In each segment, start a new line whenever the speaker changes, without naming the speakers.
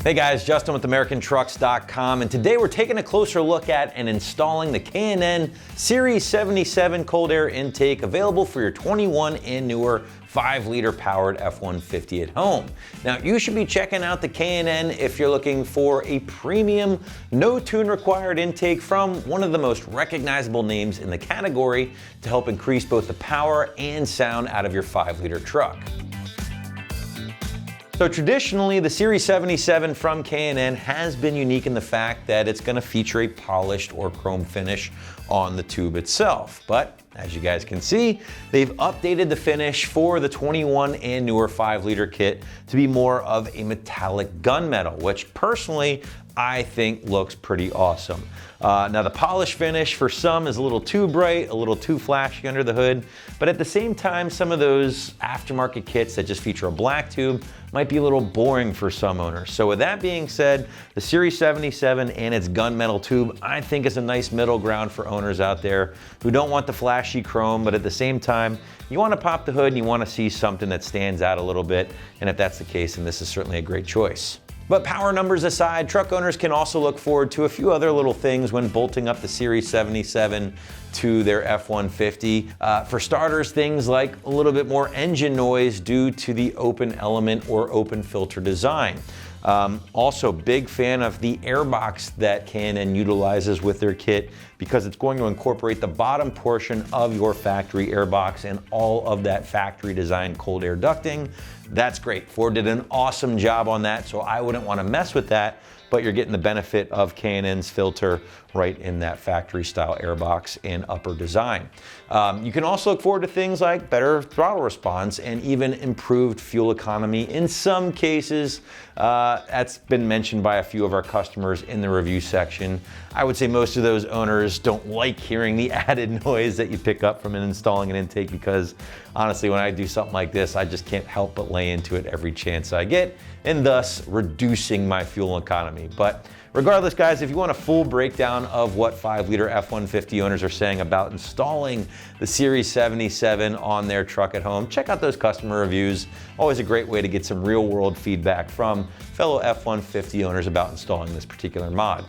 Hey guys, Justin with AmericanTrucks.com, and today we're taking a closer look at and installing the K&N Series 77 cold air intake, available for your 21 and newer 5-liter powered F-150 at home. Now, you should be checking out the K&N if you're looking for a premium, no tune required intake from one of the most recognizable names in the category to help increase both the power and sound out of your 5-liter truck. So traditionally, the Series 77 from K&N has been unique in the fact that it's going to feature a polished or chrome finish on the tube itself. But as you guys can see, they've updated the finish for the 21 and newer 5-liter kit to be more of a metallic gunmetal, which personally I think looks pretty awesome. Now the polish finish for some is a little too bright, a little too flashy under the hood, but at the same time, some of those aftermarket kits that just feature a black tube might be a little boring for some owners. So with that being said, the Series 77 and its gunmetal tube, I think is a nice middle ground for owners out there who don't want the flashy chrome, but at the same time, you want to pop the hood and you want to see something that stands out a little bit. And if that's the case, then this is certainly a great choice. But power numbers aside, truck owners can also look forward to a few other little things when bolting up the Series 77 to their F-150. For starters, things like a little bit more engine noise due to the open element or open filter design. Also, big fan of the airbox that K&N utilizes with their kit because it's going to incorporate the bottom portion of your factory airbox and all of that factory designed cold air ducting. That's great. Ford did an awesome job on that, so I wouldn't want to mess with that, but you're getting the benefit of K&N's filter right in that factory style airbox and upper design. You can also look forward to things like better throttle response and even improved fuel economy in some cases. That's been mentioned by a few of our customers in the review section. I would say most of those owners don't like hearing the added noise that you pick up from installing an intake because honestly, when I do something like this, I just can't help but lay into it every chance I get, and thus reducing my fuel economy. But regardless, guys, if you want a full breakdown of what 5-liter F-150 owners are saying about installing the Series 77 on their truck at home, check out those customer reviews. Always a great way to get some real-world feedback from fellow F-150 owners about installing this particular mod.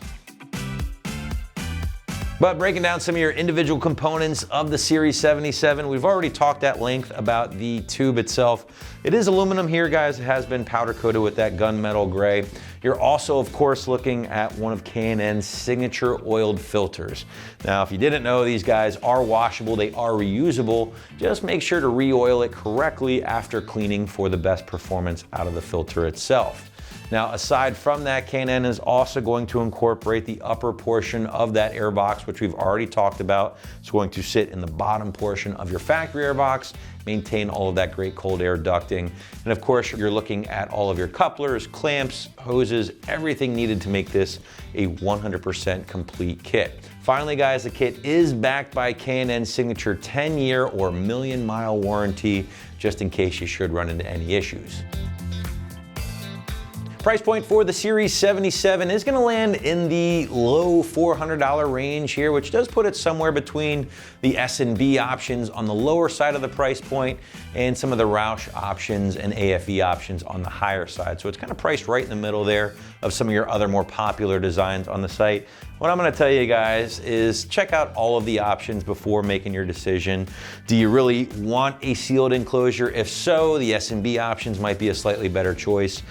But breaking down some of your individual components of the Series 77, we've already talked at length about the tube itself. It is aluminum here, guys. It has been powder coated with that gunmetal gray. You're also, of course, looking at one of K&N's signature oiled filters. Now, if you didn't know, these guys are washable, they are reusable. Just make sure to re-oil it correctly after cleaning for the best performance out of the filter itself. Now, aside from that, K&N is also going to incorporate the upper portion of that airbox, which we've already talked about. It's going to sit in the bottom portion of your factory airbox, maintain all of that great cold air ducting. And of course, you're looking at all of your couplers, clamps, hoses, everything needed to make this a 100% complete kit. Finally, guys, the kit is backed by K&N's signature 10-year or million-mile warranty, just in case you should run into any issues. Price point for the Series 77 is going to land in the low $400 range here, which does put it somewhere between the S&B options on the lower side of the price point and some of the Roush options and AFE options on the higher side. So it's kind of priced right in the middle there of some of your other more popular designs on the site. What I'm going to tell you guys is check out all of the options before making your decision. Do you really want a sealed enclosure? If so, the S&B options might be a slightly better choice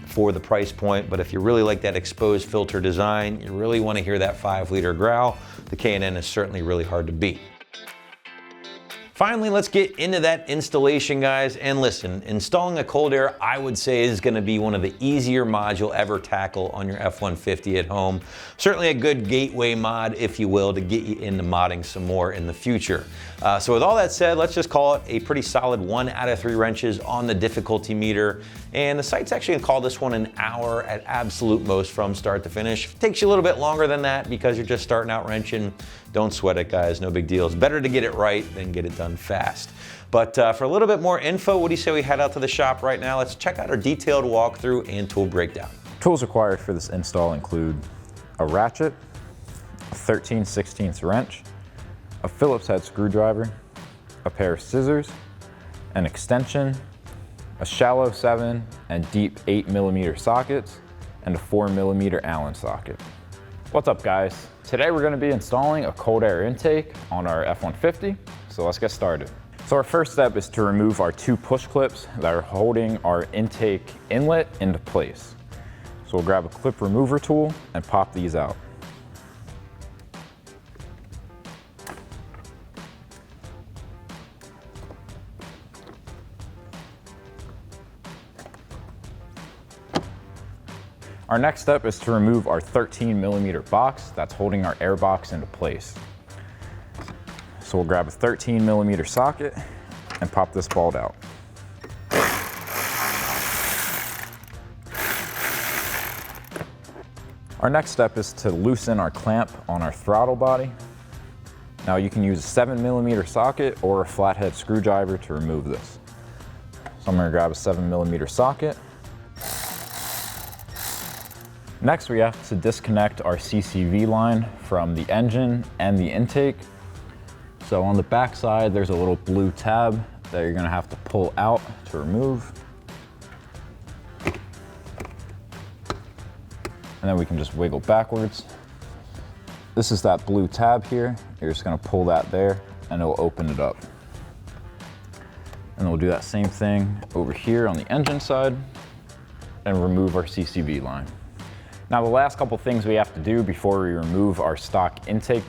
for the price point. But if you really like that exposed filter design, you really want to hear that 5-liter growl, the K&N is certainly really hard to beat. Finally, let's get into that installation, guys. And listen, installing a cold air, I would say, is gonna be one of the easier mods you'll ever tackle on your F-150 at home. Certainly a good gateway mod, if you will, to get you into modding some more in the future. So with all that said, let's just call it a pretty solid 1 out of 3 wrenches on the difficulty meter. And the site's actually gonna call this one an hour at absolute most from start to finish. If it takes you a little bit longer than that because you're just starting out wrenching, don't sweat it, guys, no big deal. It's better to get it right than get it done fast. But for a little bit more info, what do you say we head out to the shop right now? Let's check out our detailed walkthrough and tool breakdown.
Tools required for this install include a ratchet, a 13/16 wrench, a Phillips head screwdriver, a pair of scissors, an extension, a shallow 7 and deep 8mm sockets, and a 4mm Allen socket. What's up guys? Today we're going to be installing a cold air intake on our F-150, so let's get started. So our first step is to remove our 2 push clips that are holding our intake inlet into place. So we'll grab a clip remover tool and pop these out. Our next step is to remove our 13mm box that's holding our air box into place. So we'll grab a 13mm socket and pop this bolt out. Our next step is to loosen our clamp on our throttle body. Now you can use a 7mm socket or a flathead screwdriver to remove this. So I'm going to grab a 7mm socket. Next, we have to disconnect our CCV line from the engine and the intake. So on the back side, there's a little blue tab that you're gonna have to pull out to remove. And then we can just wiggle backwards. This is that blue tab here. You're just gonna pull that there and it'll open it up. And we'll do that same thing over here on the engine side and remove our CCV line. Now the last couple things we have to do before we remove our stock intake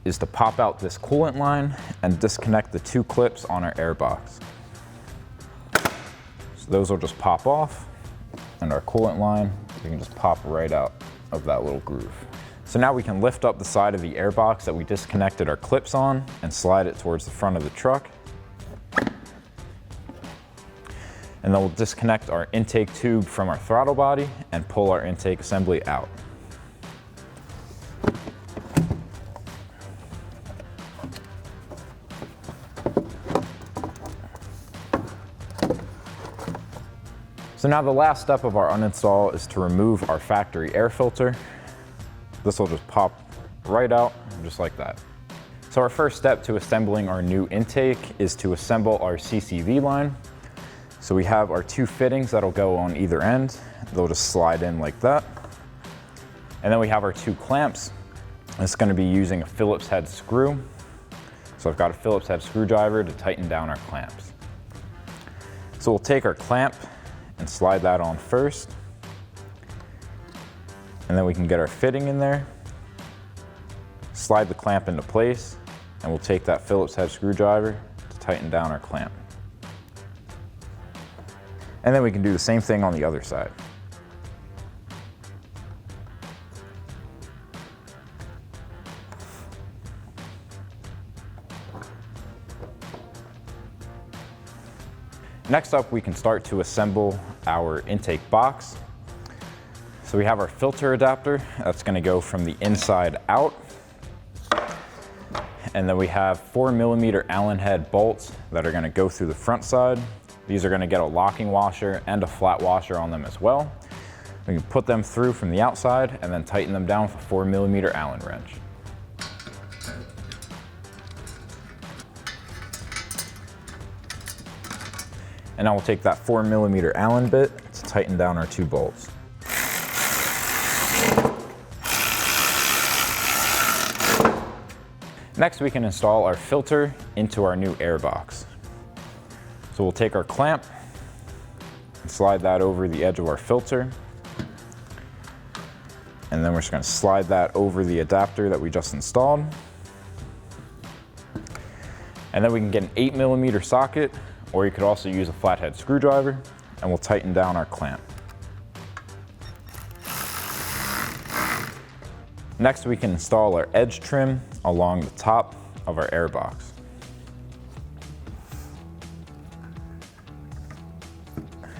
is to pop out this coolant line and disconnect the 2 clips on our air box. So those will just pop off, and our coolant line, we can just pop right out of that little groove. So now we can lift up the side of the air box that we disconnected our clips on and slide it towards the front of the truck. And then we'll disconnect our intake tube from our throttle body and pull our intake assembly out. So now the last step of our uninstall is to remove our factory air filter. This will just pop right out, just like that. So our first step to assembling our new intake is to assemble our CCV line. So we have our 2 fittings that'll go on either end. They'll just slide in like that. And then we have our 2 clamps. It's going to be using a Phillips head screw. So I've got a Phillips head screwdriver to tighten down our clamps. So we'll take our clamp and slide that on first. And then we can get our fitting in there. Slide the clamp into place, and we'll take that Phillips head screwdriver to tighten down our clamp. And then we can do the same thing on the other side. Next up, we can start to assemble our intake box. So we have our filter adapter that's going to go from the inside out. And then we have 4mm Allen head bolts that are going to go through the front side. These are going to get a locking washer and a flat washer on them as well. We can put them through from the outside and then tighten them down with a 4mm Allen wrench. And now we'll take that 4mm Allen bit to tighten down our 2 bolts. Next, we can install our filter into our new air box. So we'll take our clamp and slide that over the edge of our filter. And then we're just going to slide that over the adapter that we just installed. And then we can get an 8mm socket, or you could also use a flathead screwdriver, and we'll tighten down our clamp. Next, we can install our edge trim along the top of our air box.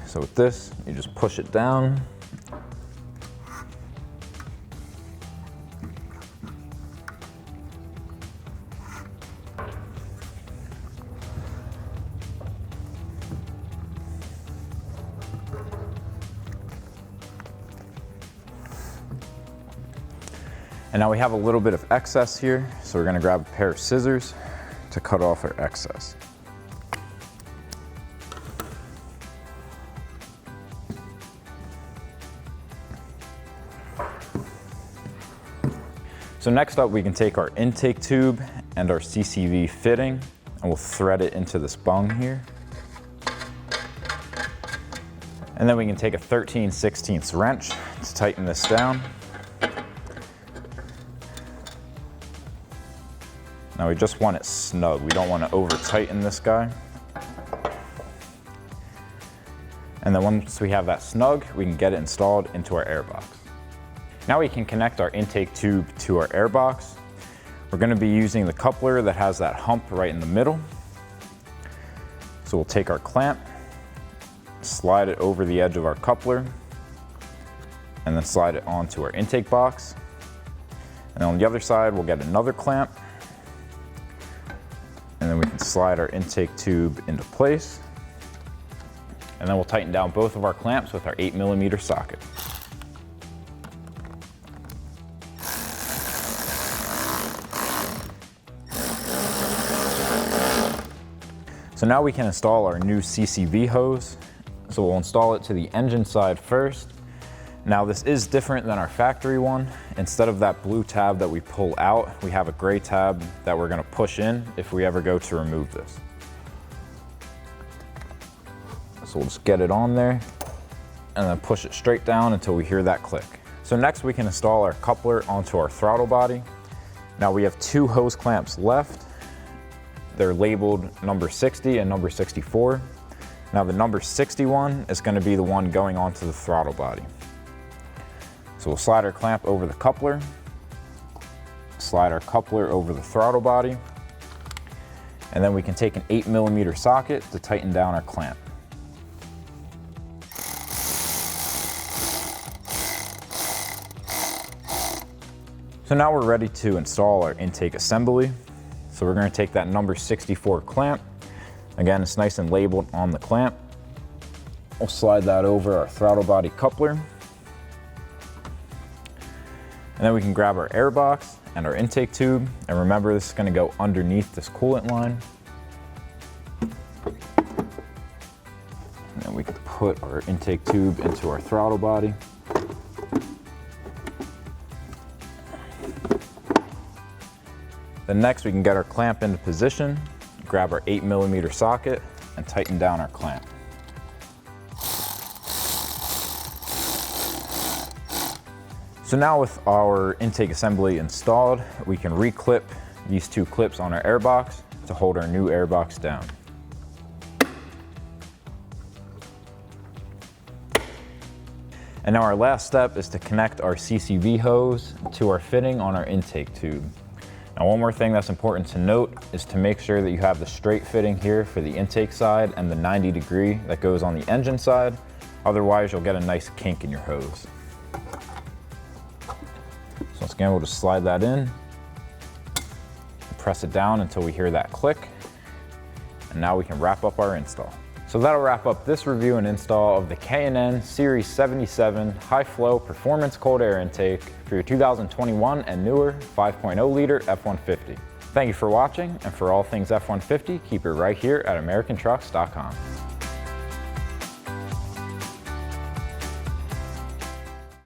So with this, you just push it down. And now we have a little bit of excess here, so we're going to grab a pair of scissors to cut off our excess. So next up, we can take our intake tube and our CCV fitting, and we'll thread it into this bung here. And then we can take a 13/16 wrench to tighten this down. Now we just want it snug. We don't want to over tighten this guy. And then once we have that snug, we can get it installed into our airbox. Now we can connect our intake tube to our airbox. We're going to be using the coupler that has that hump right in the middle. So we'll take our clamp, slide it over the edge of our coupler, and then slide it onto our intake box. And then on the other side, we'll get another clamp, and then we can slide our intake tube into place. And then we'll tighten down both of our clamps with our 8mm socket. So now we can install our new CCV hose. So we'll install it to the engine side first. Now this is different than our factory one. Instead of that blue tab that we pull out, we have a gray tab that we're gonna push in if we ever go to remove this. So we'll just get it on there and then push it straight down until we hear that click. So next we can install our coupler onto our throttle body. Now we have 2 hose clamps left. They're labeled number 60 and number 64. Now the number 61 is going to be the one going onto the throttle body. So we'll slide our clamp over the coupler, slide our coupler over the throttle body, and then we can take an 8mm socket to tighten down our clamp. So now we're ready to install our intake assembly. So we're going to take that number 64 clamp. Again, it's nice and labeled on the clamp. We'll slide that over our throttle body coupler. And then we can grab our air box and our intake tube. And remember, this is going to go underneath this coolant line. And then we can put our intake tube into our throttle body. Then next we can get our clamp into position, grab our 8mm socket, and tighten down our clamp. So now with our intake assembly installed, we can reclip these 2 clips on our airbox to hold our new airbox down. And now our last step is to connect our CCV hose to our fitting on our intake tube. Now one more thing that's important to note is to make sure that you have the straight fitting here for the intake side and the 90-degree that goes on the engine side. Otherwise you'll get a nice kink in your hose. So once again, we'll just slide that in, press it down until we hear that click, and now we can wrap up our install. So that'll wrap up this review and install of the K&N Series 77 High Flow Performance Cold Air Intake for your 2021 and newer 5.0 liter F-150. Thank you for watching, and for all things F-150, keep it right here at AmericanTrucks.com.